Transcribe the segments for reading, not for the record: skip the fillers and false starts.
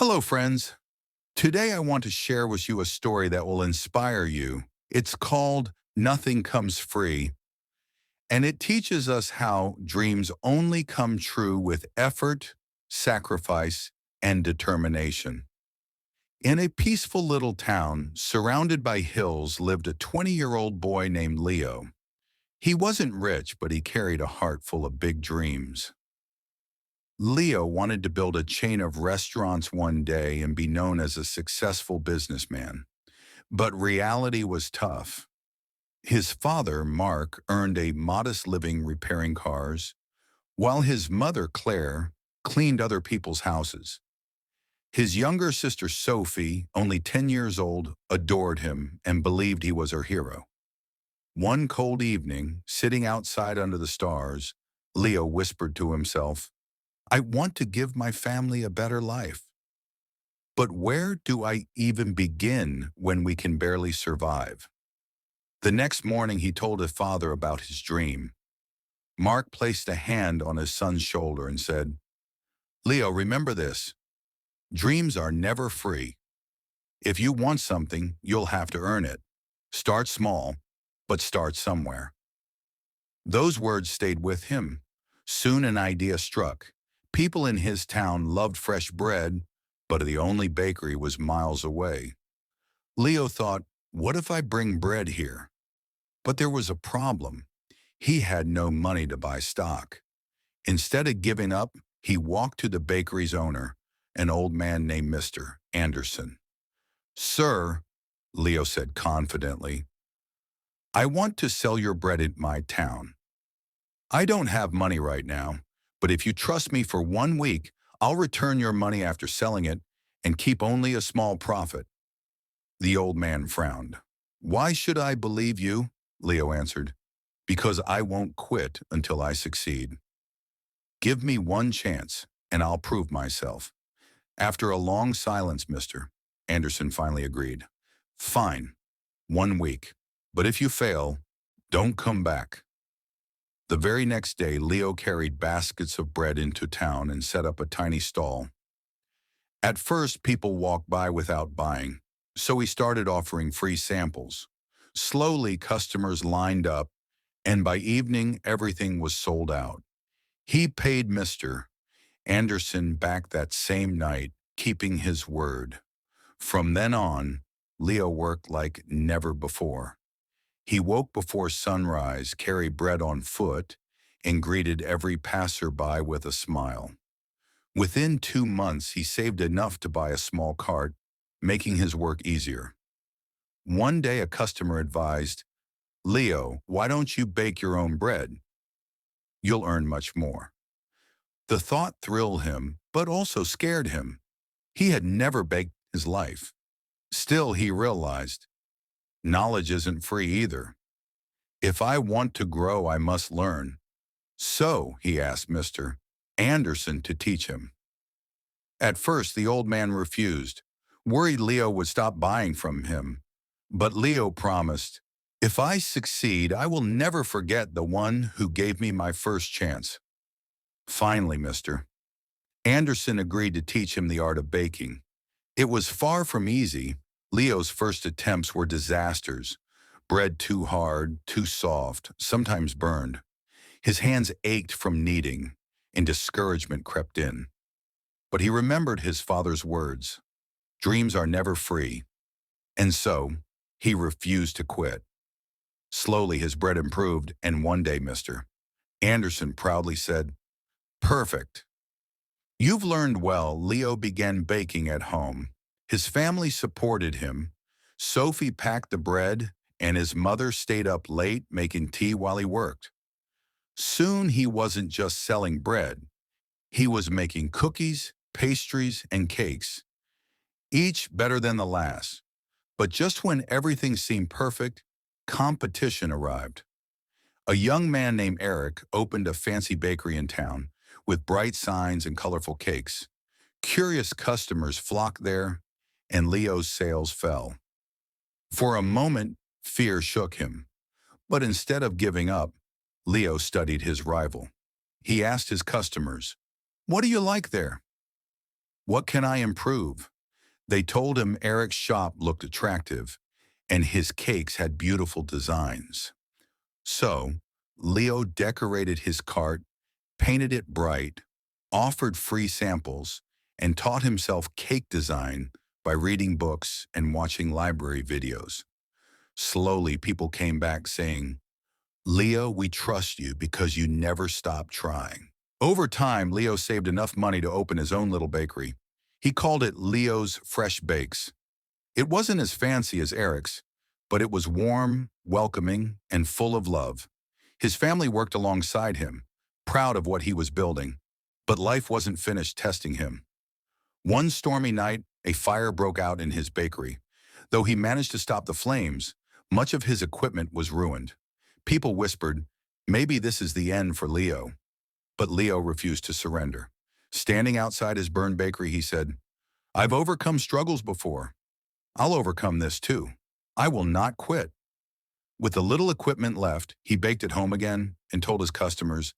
Hello, friends. Today I want to share with you a story that will inspire you. It's called Nothing Comes Free, and it teaches us how dreams only come true with effort, sacrifice, and determination. In a peaceful little town surrounded by hills lived a 20-year-old boy named Leo. He wasn't rich, but he carried a heart full of big dreams. Leo wanted to build a chain of restaurants one day and be known as a successful businessman. But reality was tough. His father, Mark, earned a modest living repairing cars, while his mother, Claire, cleaned other people's houses. His younger sister, Sophie, only 10 years old, adored him and believed he was her hero. One cold evening, sitting outside under the stars, Leo whispered to himself, "I want to give my family a better life. But where do I even begin when we can barely survive?" The next morning, he told his father about his dream. Mark placed a hand on his son's shoulder and said, "Leo, remember this. Dreams are never free. If you want something, you'll have to earn it. Start small, but start somewhere." Those words stayed with him. Soon an idea struck. People in his town loved fresh bread, but the only bakery was miles away. Leo thought, what if I bring bread here? But there was a problem. He had no money to buy stock. Instead of giving up, he walked to the bakery's owner, an old man named Mr. Anderson. "Sir," Leo said confidently, "I want to sell your bread in my town. I don't have money right now, but if you trust me for 1 week, I'll return your money after selling it and keep only a small profit." The old man frowned. "Why should I believe you?" Leo answered. "Because I won't quit until I succeed. Give me one chance, and I'll prove myself." After a long silence, Mr. Anderson finally agreed. "Fine, 1 week. But if you fail, don't come back." The very next day, Leo carried baskets of bread into town and set up a tiny stall. At first, people walked by without buying, so he started offering free samples. Slowly, customers lined up, and by evening, everything was sold out. He paid Mr. Anderson back that same night, keeping his word. From then on, Leo worked like never before. He woke before sunrise, carried bread on foot, and greeted every passerby with a smile. Within 2 months, he saved enough to buy a small cart, making his work easier. One day, a customer advised, "Leo, why don't you bake your own bread? You'll earn much more." The thought thrilled him, but also scared him. He had never baked in his life. Still, he realized, knowledge isn't free either. If I want to grow, I must learn. So he asked Mr. Anderson to teach him. At first, the old man refused, worried Leo would stop buying from him. But Leo promised, "If I succeed, I will never forget the one who gave me my first chance." Finally, Mr. Anderson agreed to teach him the art of baking. It was far from easy. Leo's first attempts were disasters. Bread too hard, too soft, sometimes burned. His hands ached from kneading, and discouragement crept in. But he remembered his father's words, "Dreams are never free." And so, he refused to quit. Slowly, his bread improved, and one day, Mr. Anderson proudly said, "Perfect. You've learned well." Leo began baking at home. His family supported him. Sophie packed the bread, and his mother stayed up late making tea while he worked. Soon he wasn't just selling bread. He was making cookies, pastries, and cakes, each better than the last. But just when everything seemed perfect, competition arrived. A young man named Eric opened a fancy bakery in town with bright signs and colorful cakes. Curious customers flocked there, and Leo's sales fell. For a moment, fear shook him. But instead of giving up, Leo studied his rival. He asked his customers, "What do you like there?" What can I improve? They told him Eric's shop looked attractive and his cakes had beautiful designs. So, Leo decorated his cart, painted it bright, offered free samples, and taught himself cake design by reading books and watching library videos. Slowly, people came back saying, Leo, we trust you because you never stop trying. Over time, Leo saved enough money to open his own little bakery. He called it Leo's Fresh Bakes. It wasn't as fancy as Eric's, but it was warm, welcoming, and full of love. His family worked alongside him, proud of what he was building. But life wasn't finished testing him. One stormy night, a fire broke out in his bakery. Though he managed to stop the flames, much of his equipment was ruined. People whispered, maybe this is the end for Leo. But Leo refused to surrender. Standing outside his burned bakery, he said, I've overcome struggles before. I'll overcome this too. I will not quit. With the little equipment left, he baked at home again and told his customers,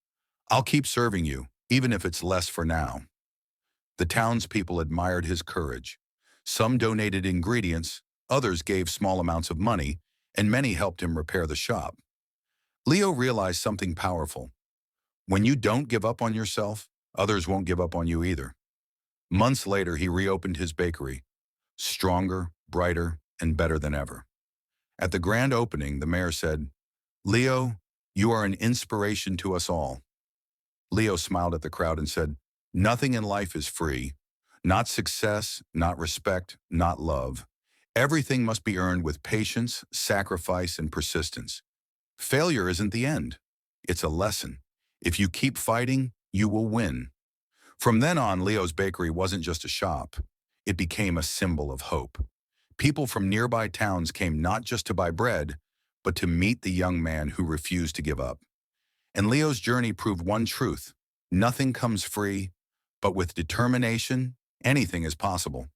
I'll keep serving you, even if it's less for now. The townspeople admired his courage. Some donated ingredients, others gave small amounts of money, and many helped him repair the shop. Leo realized something powerful. When you don't give up on yourself, others won't give up on you either. Months later, he reopened his bakery, stronger, brighter, and better than ever. At the grand opening, the mayor said, Leo, you are an inspiration to us all. Leo smiled at the crowd and said, nothing in life is free. Not success, not respect, not love. Everything must be earned with patience, sacrifice, and persistence. Failure isn't the end. It's a lesson. If you keep fighting, you will win. From then on, Leo's bakery wasn't just a shop. It became a symbol of hope. People from nearby towns came not just to buy bread, but to meet the young man who refused to give up. And Leo's journey proved one truth. Nothing comes free, but with determination, anything is possible.